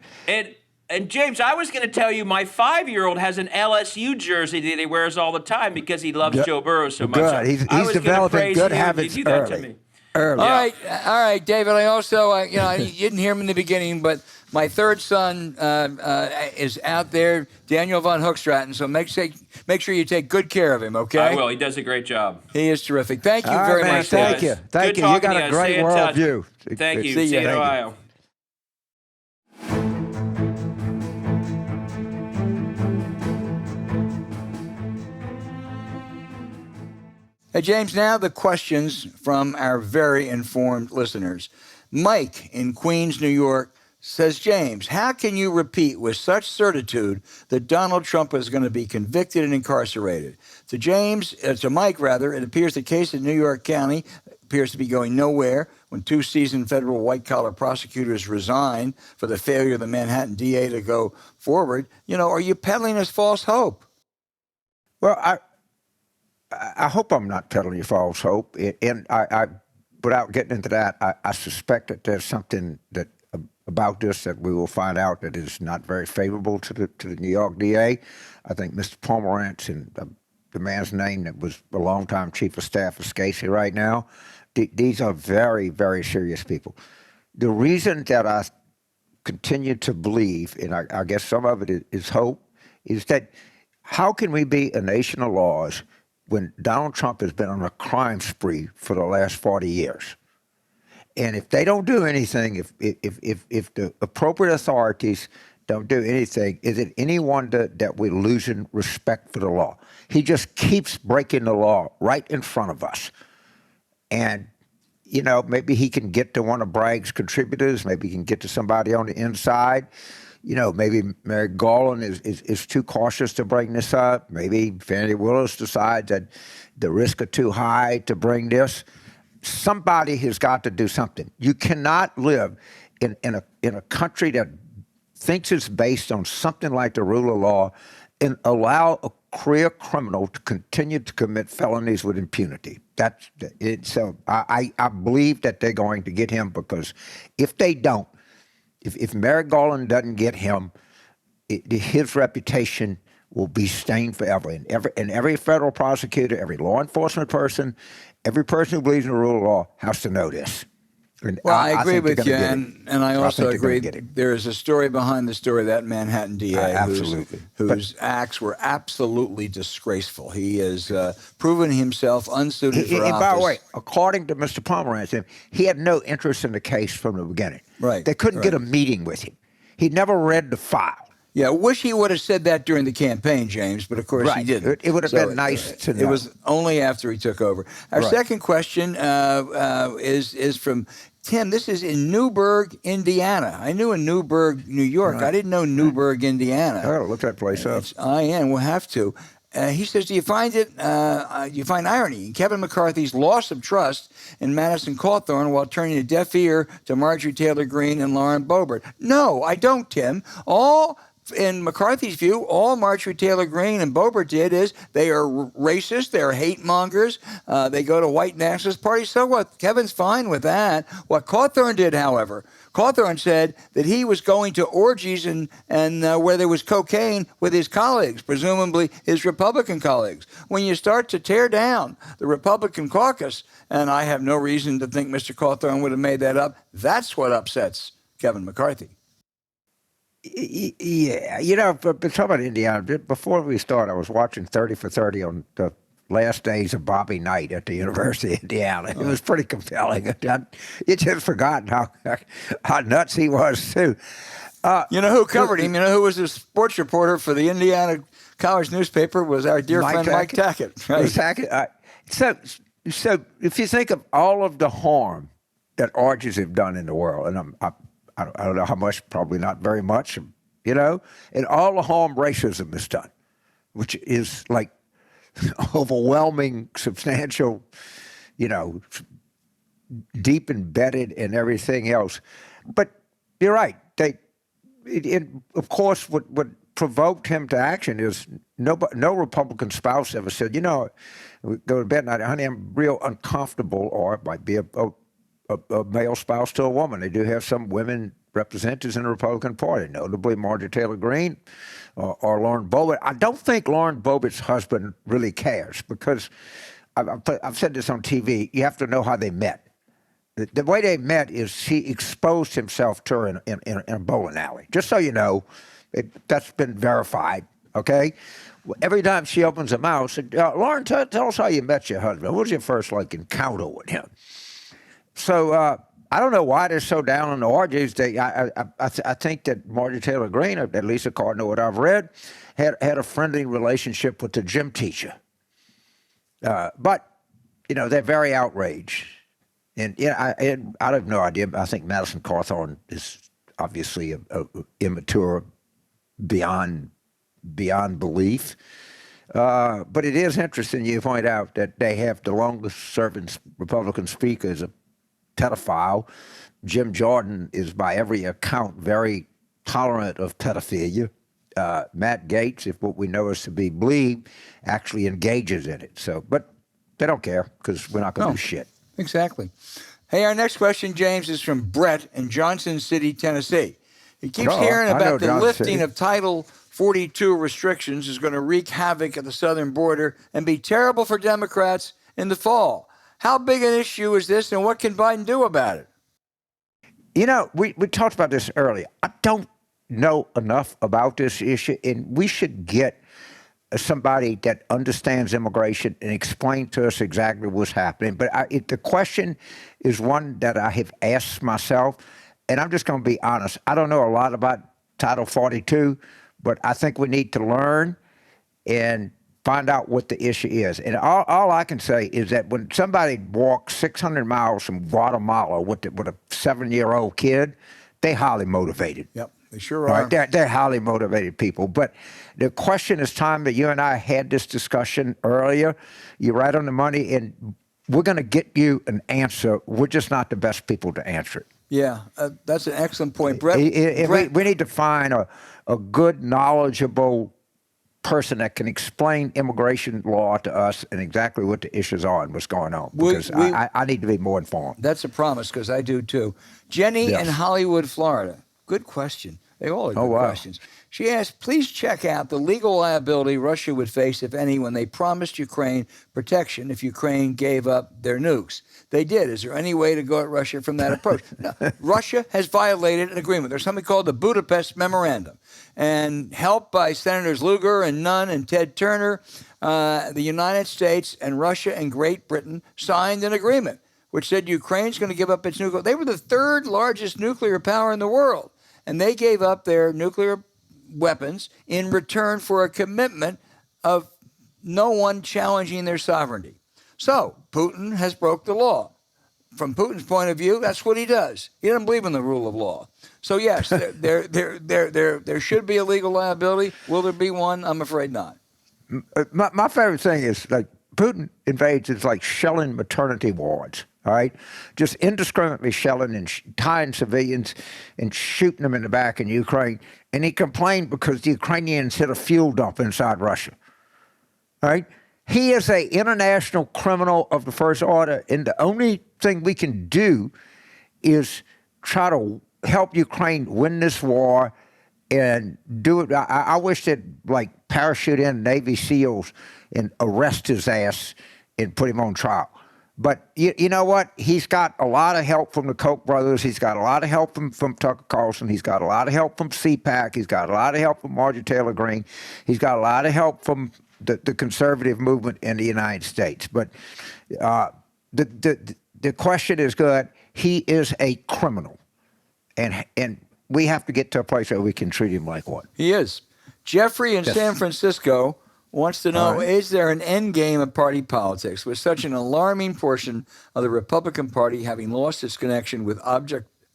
And James, I was going to tell you, my 5-year-old has an LSU jersey that he wears all the time because he loves Joe Burrow so much. Good. He's developing good habits you do that to me. early. All right, David. I also, you didn't hear him in the beginning, but my third son is out there, Daniel von Hookstraten. So make sure you take good care of him. Okay. I will. He does a great job. He is terrific. Thank you All very right, man, much. Thank you. Thank you. You got a great worldview. Thank you. See See you. you in Ohio. Hey, James, now the questions from our very informed listeners. Mike in Queens, New York says, James, how can you repeat with such certitude that Donald Trump is going to be convicted and incarcerated? To Mike, it appears the case in New York County appears to be going nowhere when 2 seasoned federal white-collar prosecutors resign for the failure of the Manhattan DA to go forward. Are you peddling us false hope? Well, I hope I'm not peddling you false hope. And I without getting into that, I suspect that there's something that about this that we will find out that is not very favorable to the New York DA. I think Mr. Pomerantz and the man's name that was a longtime chief of staff of Scasey right now, these are very, very serious people. The reason that I continue to believe, and I guess some of it is hope, is that how can we be a nation of laws when Donald Trump has been on a crime spree for the last 40 years? And if they don't do anything, if the appropriate authorities don't do anything, is it any wonder that we're losing respect for the law? He just keeps breaking the law right in front of us. And, maybe he can get to one of Bragg's contributors. Maybe he can get to somebody on the inside. Maybe Mary Garland is too cautious to bring this up. Maybe Fannie Willis decides that the risks are too high to bring this. Somebody has got to do something. You cannot live in a country that thinks it's based on something like the rule of law and allow a career criminal to continue to commit felonies with impunity. That's it. So I believe that they're going to get him, because if they don't, if Merrick Garland doesn't get him, his reputation will be stained forever. And every federal prosecutor, every law enforcement person, every person who believes in the rule of law has to know this. And well, I agree with you, and I also agree there is a story behind the story of that Manhattan DA whose acts were absolutely disgraceful. He has proven himself unsuited for office. And by the way, according to Mr. Pomerantz, he had no interest in the case from the beginning. Right. They couldn't get a meeting with him. He never read the file. Yeah, I wish he would have said that during the campaign, James, but of course he didn't. It would have been nice to know. It was only after he took over. Our second question is from Tim. This is in Newburgh, Indiana. I knew in Newburgh, New York. I didn't know Newburgh, Indiana. I gotta look that place up. We'll have to. He says, do you find irony in Kevin McCarthy's loss of trust in Madison Cawthorn while turning a deaf ear to Marjorie Taylor Greene and Lauren Boebert? No, I don't, Tim. In McCarthy's view, all Marjorie Taylor Greene and Boebert did is they are racist, they're hate mongers, they go to white nationalist parties. So what? Kevin's fine with that. What Cawthorn did, however, Cawthorn said that he was going to orgies and where there was cocaine with his colleagues, presumably his Republican colleagues. When you start to tear down the Republican caucus, and I have no reason to think Mr. Cawthorn would have made that up, that's what upsets Kevin McCarthy. Yeah, but talking about Indiana, before we start, I was watching 30 for 30 on the last days of Bobby Knight at the University of Indiana. It was pretty compelling. You just forgotten how nuts he was, too. You know who covered him? You know who was the sports reporter for the Indiana College newspaper? Was our dear friend Mike Tackett. Right? So if you think of all of the harm that orgies have done in the world, and I don't know how much, probably not very much, and all the harm racism has done, which is like overwhelming, substantial, deep embedded in everything else. But you're right. Of course, what provoked him to action is no Republican spouse ever said, we go to bed night, honey, I'm real uncomfortable, or it might be a male spouse to a woman. They do have some women representatives in the Republican Party, notably Marjorie Taylor Greene or Lauren Boebert. I don't think Lauren Boebert's husband really cares because I've said this on TV. You have to know how they met. The way they met is he exposed himself to her in a bowling alley. Just so you know, that's been verified, okay? Every time she opens her mouth, said, Lauren, tell us how you met your husband. What was your first, encounter with him? So I don't know why they're so down on the orgies. I think that Marjorie Taylor Greene, at least according to what I've read, had a friendly relationship with the gym teacher. But, they're very outraged. And I have no idea. I think Madison Cawthorn is obviously immature beyond belief. But it is interesting you point out that they have the longest-serving Republican speaker as a pedophile. Jim Jordan is, by every account, very tolerant of pedophilia. Matt Gaetz, if what we know is to be believed, actually engages in it. But they don't care because we're not going to do shit. Exactly. Hey, our next question, James, is from Brett in Johnson City, Tennessee. He keeps hearing about the lifting of Title 42 restrictions is going to wreak havoc at the southern border and be terrible for Democrats in the fall. How big an issue is this, and what can Biden do about it? We talked about this earlier. I don't know enough about this issue, and we should get somebody that understands immigration and explain to us exactly what's happening. But the question is one that I have asked myself, and I'm just going to be honest. I don't know a lot about Title 42, but I think we need to learn and find out what the issue is. And all I can say is that when somebody walks 600 miles from Guatemala with a 7-year-old kid, they're highly motivated. Yep. They sure are. Right? They're highly motivated people. But the question is time that you and I had this discussion earlier. You're right on the money, and we're going to get you an answer. We're just not the best people to answer it. Yeah, that's an excellent point. Brett, we need to find a good, knowledgeable person that can explain immigration law to us and exactly what the issues are and what's going on. Because I need to be more informed. That's a promise, because I do too. Jenny in Hollywood, Florida. Good question. They all are good questions. She asked, please check out the legal liability Russia would face, if any, when they promised Ukraine protection if Ukraine gave up their nukes. They did. Is there any way to go at Russia from that approach? No. Russia has violated an agreement. There's something called the Budapest Memorandum. And helped by Senators Lugar and Nunn and Ted Turner, the United States and Russia and Great Britain signed an agreement which said Ukraine's going to give up its nuclear. They were the third largest nuclear power in the world. And they gave up their nuclear weapons in return for a commitment of no one challenging their sovereignty. So Putin has broke the law. From Putin's point of view, that's what he does. He doesn't believe in the rule of law. So yes, there should be a legal liability. Will there be one? I'm afraid not. My favorite thing is Putin invades. It's like shelling maternity wards. All right, just indiscriminately shelling and tying civilians and shooting them in the back in Ukraine. And he complained because the Ukrainians hit a fuel dump inside Russia. All right, he is an international criminal of the first order, and the only thing we can do is try to help Ukraine win this war and do it. I wish that parachute in Navy SEALs and arrest his ass and put him on trial. But you know what? He's got a lot of help from the Koch brothers. He's got a lot of help from Tucker Carlson. He's got a lot of help from CPAC. He's got a lot of help from Marjorie Taylor Greene. He's got a lot of help from the conservative movement in the United States. But the question is good. He is a criminal. And we have to get to a place where we can treat him like one. He is. Jeffrey in San Francisco wants to know, is there an end game of party politics with such an alarming portion of the Republican Party having lost its connection with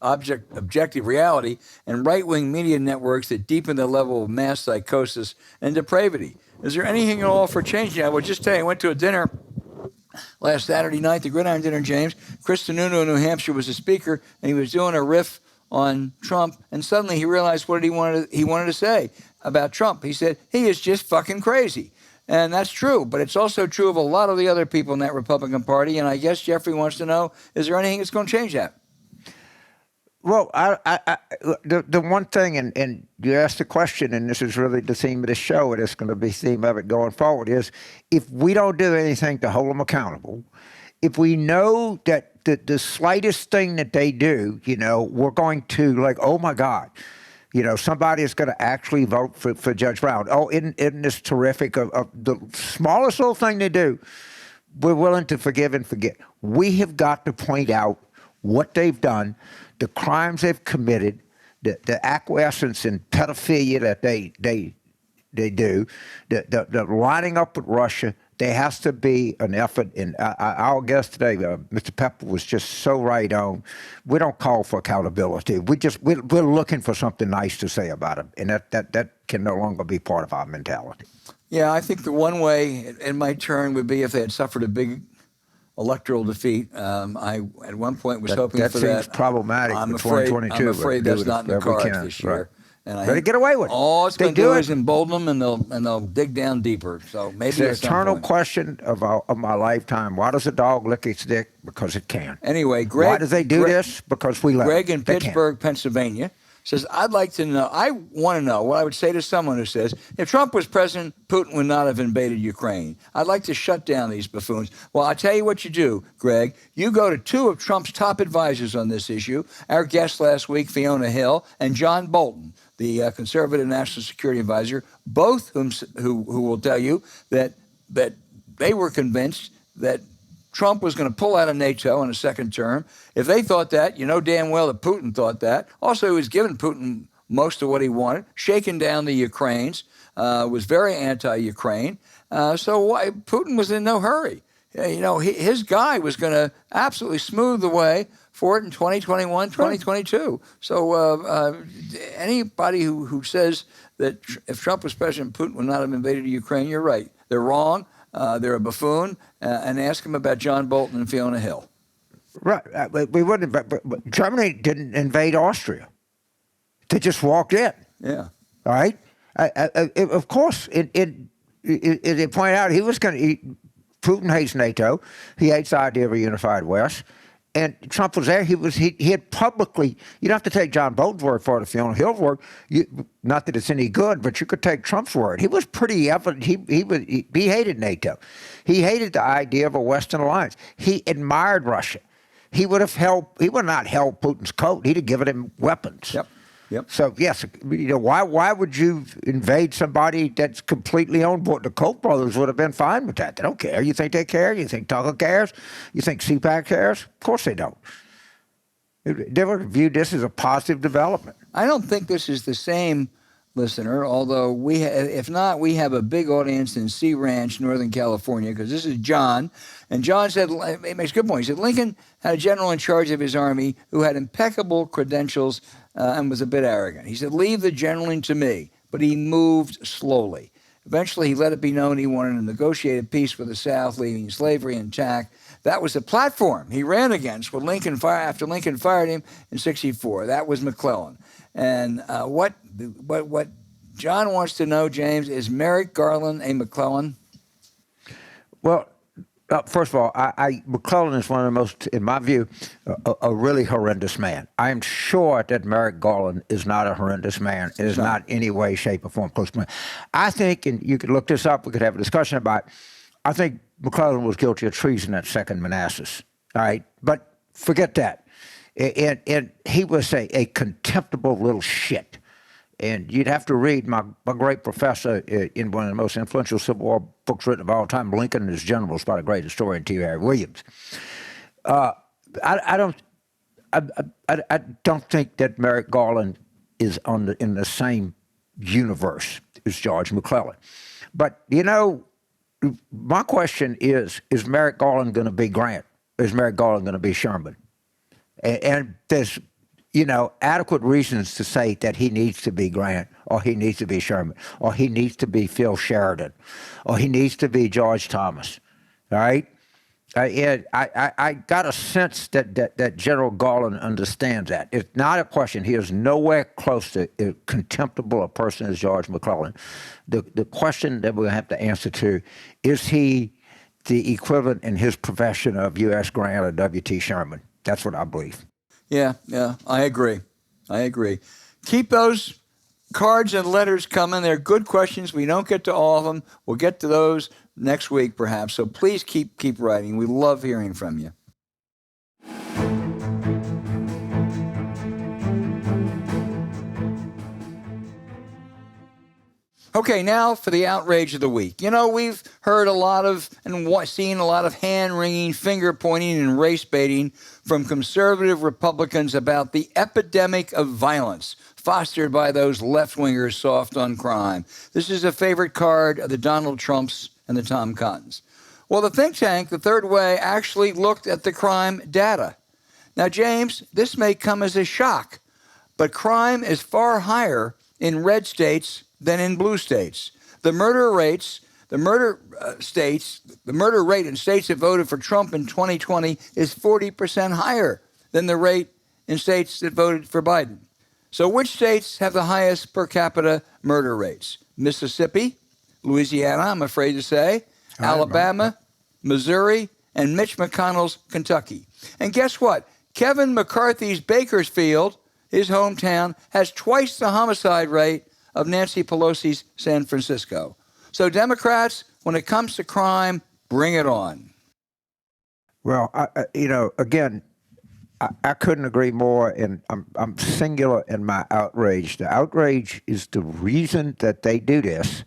objective reality and right-wing media networks that deepen the level of mass psychosis and depravity? Is there anything at all for changing? I would just tell you, I went to a dinner last Saturday night, the Gridiron Dinner, James. Chris Sununu in New Hampshire was a speaker, and he was doing a riff on Trump, and suddenly he realized what he wanted to say about Trump. He said, he is just fucking crazy. And that's true, but it's also true of a lot of the other people in that Republican Party, and I guess Jeffrey wants to know, is there anything that's going to change that? Well, the one thing, and you asked the question, and this is really the theme of the show, and it's going to be the theme of it going forward, is if we don't do anything to hold them accountable, if we know that the slightest thing that they do, we're going to like, oh my God, somebody is going to actually vote for Judge Brown. Oh, isn't this terrific? Of the smallest little thing they do, we're willing to forgive and forget. We have got to point out what they've done, the crimes they've committed, the acquiescence and pedophilia that they do, the lining up with Russia. There has to be an effort, and our guest today, Mr. Pepper, was just so right on. We don't call for accountability. We're looking for something nice to say about him, and that can no longer be part of our mentality. Yeah, I think the one way in my turn would be if they had suffered a big electoral defeat. I at one point was hoping for that. That seems problematic for 2022. I'm afraid that's not in the cards this year. Right. And I better get away with it. All it's going to do is embolden them, and they'll dig down deeper. So maybe it's the eternal question of my lifetime. Why does a dog lick its dick? Because it can. Anyway, Greg. Why do they do this? Because we let Greg in Pittsburgh, Pennsylvania, says, I want to know what I would say to someone who says, if Trump was president, Putin would not have invaded Ukraine. I'd like to shut down these buffoons. Well, I'll tell you what you do, Greg. You go to two of Trump's top advisors on this issue, our guest last week, Fiona Hill, and John Bolton, the conservative national security advisor, both who will tell you that they were convinced that Trump was going to pull out of NATO in a second term. If they thought that, you know damn well that Putin thought that. Also, he was giving Putin most of what he wanted, shaking down the Ukrainians, was very anti-Ukraine. So Putin was in no hurry. His guy was going to absolutely smooth the way for it in 2021, 2022. So anybody who says that if Trump was president, Putin would not have invaded Ukraine, you're right. They're wrong. They're a buffoon. And ask him about John Bolton and Fiona Hill. Right. We wouldn't. But Germany didn't invade Austria. They just walked in. Yeah. All right. Of course, it pointed out he was going to. Putin hates NATO. He hates the idea of a unified West. And Trump was there. He had publicly. You don't have to take John Bolton's word for it, if Fiona Hill's word. Not that it's any good, but you could take Trump's word. He was pretty evident. He hated NATO. He hated the idea of a Western alliance. He admired Russia. He would not held Putin's coat. He'd have given him weapons. Yep. So yes, why would you invade somebody that's completely owned? The Koch brothers would have been fine with that. They don't care. You think they care? You think Tucker cares? You think CPAC cares? Of course they don't. They would have viewed this as a positive development. I don't think this is the same, listener, although if not, we have a big audience in Sea Ranch, Northern California, because this is John. And John said, he makes a good point. He said, Lincoln had a general in charge of his army who had impeccable credentials and was a bit arrogant. He said, leave the generaling to me, but he moved slowly. Eventually, he let it be known he wanted a negotiated peace with the South, leaving slavery intact. That was the platform he ran against after Lincoln fired him in '64. That was McClellan. And what John wants to know, James, is Merrick Garland a McClellan? Well, first of all, McClellan is one of the most, in my view, a really horrendous man. I am sure that Merrick Garland is not a horrendous man. It is not any way, shape, or form close to me. I think, and you could look this up, we could have a discussion about it, I think McClellan was guilty of treason at Second Manassas. All right? But forget that. And he was a contemptible little shit. And you'd have to read my great professor in one of the most influential Civil War books written of all time, Lincoln and His Generals, by the great historian T. Harry Williams. I don't think that Merrick Garland is in the same universe as George McClellan. But my question is Merrick Garland going to be Grant? Is Merrick Garland going to be Sherman? And there's adequate reasons to say that he needs to be Grant, or he needs to be Sherman, or he needs to be Phil Sheridan, or he needs to be George Thomas. All right? I got a sense that General Garland understands that. It's not a question. He is nowhere close to as contemptible a person as George McClellan. The question that we're going to have to answer to, is he the equivalent in his profession of U.S. Grant or W.T. Sherman? That's what I believe. Yeah, I agree. Keep those cards and letters coming. They're good questions. We don't get to all of them. We'll get to those next week, perhaps. So please keep writing. We love hearing from you. Okay, now for the outrage of the week. You know, we've heard a lot of and seen a lot of hand-wringing, finger-pointing, and race-baiting from conservative Republicans about the epidemic of violence fostered by those left-wingers soft on crime. This is a favorite card of the Donald Trumps and the Tom Cottons. Well, the think tank, the Third Way, actually looked at the crime data. Now, James, this may come as a shock, but crime is far higher in red states than in blue states. The murder rate in states that voted for Trump in 2020 is 40% higher than the rate in states that voted for Biden. So which states have the highest per capita murder rates? Mississippi, Louisiana, I'm afraid to say, Alabama, Missouri, and Mitch McConnell's Kentucky. And guess what? Kevin McCarthy's Bakersfield, his hometown, has twice the homicide rate of Nancy Pelosi's San Francisco. So Democrats, when it comes to crime, bring it on. Well, again, I couldn't agree more, and I'm singular in my outrage. The outrage is the reason that they do this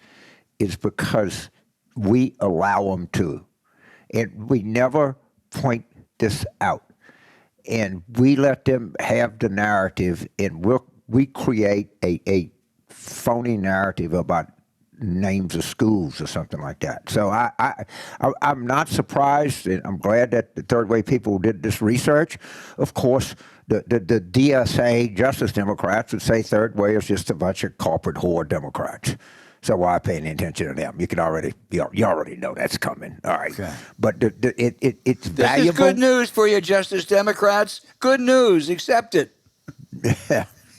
is because we allow them to. And we never point this out. And we let them have the narrative, and we create a phony narrative about names of schools or something like that. So I'm not surprised, and I'm glad that the Third Way people did this research. Of course, the DSA, Justice Democrats, would say Third Way is just a bunch of corporate whore Democrats. So why pay any attention to them? You already know that's coming. All right, okay. But it's valuable. This is good news for you, Justice Democrats. Good news. Accept it.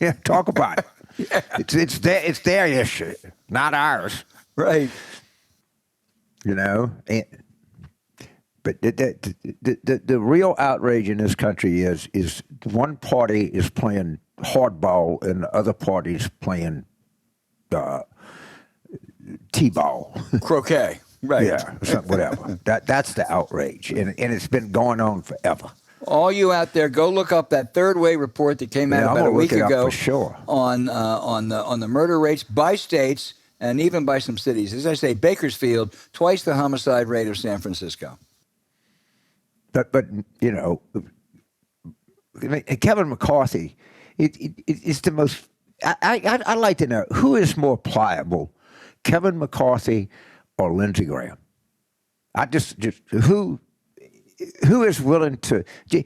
Yeah. Talk about it. Yeah. It's their issue, not ours. Right. You know. But the real outrage in this country is one party is playing hardball and the other party's playing T-ball. Croquet. Right. Yeah, whatever. That's the outrage. And it's been going on forever. All you out there, go look up that Third Way report that came out about a week ago for sure. on the murder rates by states and even by some cities. As I say, Bakersfield, twice the homicide rate of San Francisco. But Kevin McCarthy, it's the most. I'd like to know who is more pliable, Kevin McCarthy or Lindsey Graham. Who is willing to? Do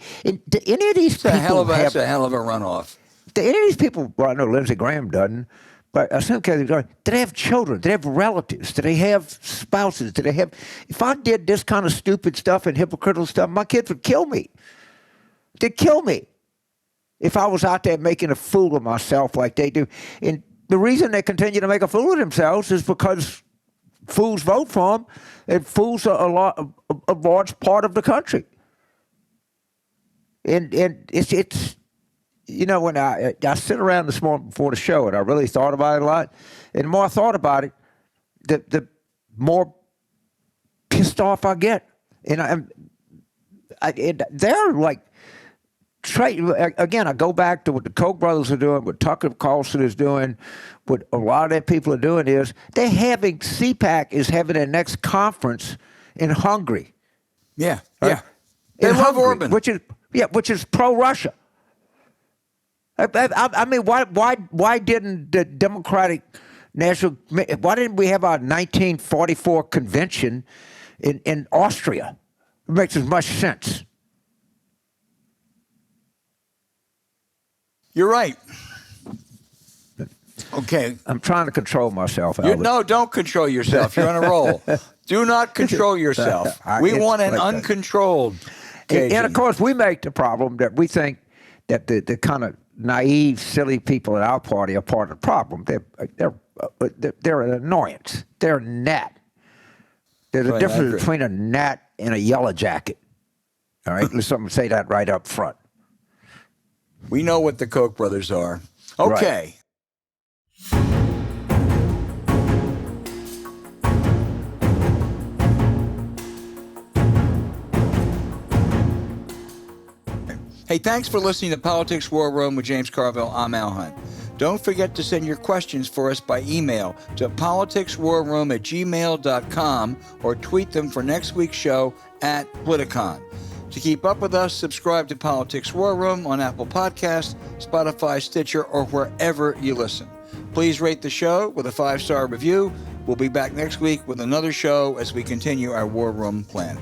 any of these people that's a hell of a runoff. Do any of these people? Well, I know Lindsey Graham doesn't, but I assume Kevin McCarthy. Do they have children? Do they have relatives? Do they have spouses? Do they have? If I did this kind of stupid stuff and hypocritical stuff, my kids would kill me. They'd kill me if I was out there making a fool of myself like they do. And the reason they continue to make a fool of themselves is because fools vote for them, and fools are a large part of the country. And it's when I sit around this morning before the show, and I really thought about it a lot, and the more I thought about it, the more pissed off I get. And they're like, again, I go back to what the Koch brothers are doing, what Tucker Carlson is doing, what a lot of their people are doing is they're having, CPAC is having their next conference in Hungary. Yeah, right? Yeah. They love Orban. Which is pro-Russia. I mean, why didn't the Democratic National, why didn't we have our 1944 convention in Austria? It makes as much sense. You're right. Okay. I'm trying to control myself. No, don't control yourself. You're on a roll. Do not control yourself. We want an uncontrolled occasion. And of course, we make the problem that we think that the kind of naive, silly people in our party are part of the problem. They're an annoyance. They're a gnat. There's a difference between a gnat and a yellow jacket. All right? Let's say that right up front. We know what the Koch brothers are. Okay. Hey, thanks for listening to Politics War Room with James Carville. I'm Al Hunt. Don't forget to send your questions for us by email to politicswarroom@gmail.com or tweet them for next week's show at Politicon. To keep up with us, subscribe to Politics War Room on Apple Podcasts, Spotify, Stitcher, or wherever you listen. Please rate the show with a 5-star review. We'll be back next week with another show as we continue our War Room plan.